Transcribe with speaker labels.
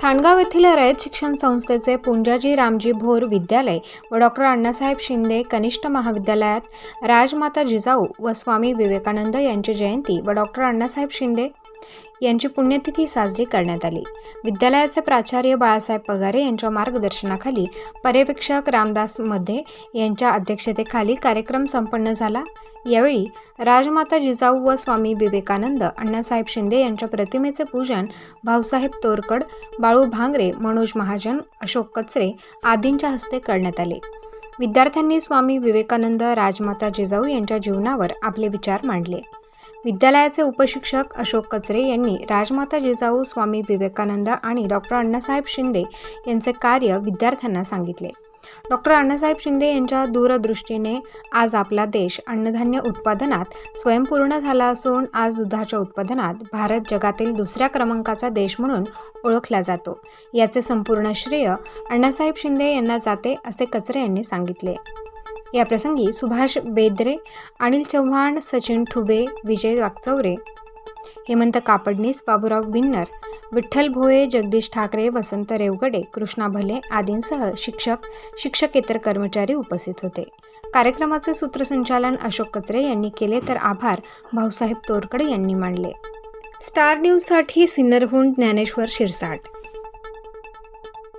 Speaker 1: ठाणगाव येथील रयत शिक्षण संस्थेचे पुंजाजी रामजी भोर विद्यालय व डॉक्टर अण्णासाहेब शिंदे कनिष्ठ महाविद्यालयात राजमाता जिजाऊ व स्वामी विवेकानंद यांची जयंती व डॉक्टर अण्णासाहेब शिंदे यांची पुण्यतिथी साजरी करण्यात आली। विद्यालयाचे प्राचार्य बाळासाहेब पगारे यांच्या मार्गदर्शनाखाली पर्यवेक्षक रामदास मध्ये यांच्या अध्यक्षतेखाली कार्यक्रम संपन्न झाला। यावेळी राजमाता जिजाऊ व स्वामी विवेकानंद, अण्णासाहेब शिंदे यांच्या प्रतिमेचे पूजन भाऊसाहेब तोरकड, बाळू भांगरे, मनोज महाजन, अशोक कचरे आदींच्या हस्ते करण्यात आले। विद्यार्थ्यांनी स्वामी विवेकानंद, राजमाता जिजाऊ यांच्या जीवनावर आपले विचार मांडले। विद्यालयाचे उपशिक्षक अशोक कचरे यांनी राजमाता जिजाऊ, स्वामी विवेकानंद आणि डॉक्टर अण्णासाहेब शिंदे यांचे कार्य विद्यार्थ्यांना सांगितले। डॉक्टर अण्णासाहेब शिंदे यांच्या दूरदृष्टीने आज आपला देश अन्नधान्य उत्पादनात स्वयंपूर्ण झाला असून आज दुधाच्या उत्पादनात भारत जगातील दुसऱ्या क्रमांकाचा देश म्हणून ओळखला जातो। याचे संपूर्ण श्रेय अण्णासाहेब शिंदे यांना जाते असे कचरे यांनी सांगितले। या प्रसंगी सुभाष बेद्रे, अनिल चव्हाण, सचिन ठुबे, विजय वागचौरे, हेमंत कापडनीस, बाबूराव बिन्नर, विठ्ठल भोये, जगदीश ठाकरे, वसंत रेवगडे, कृष्णा भले आदींसह शिक्षक, शिक्षकेतर कर्मचारी उपस्थित होते। कार्यक्रमाचे सूत्रसंचालन अशोक कचरे यांनी केले तर आभार भाऊसाहेब तोरकडे यांनी मानले। स्टार न्यूजसाठी सिन्नरहून ज्ञानेश्वर शिरसाट।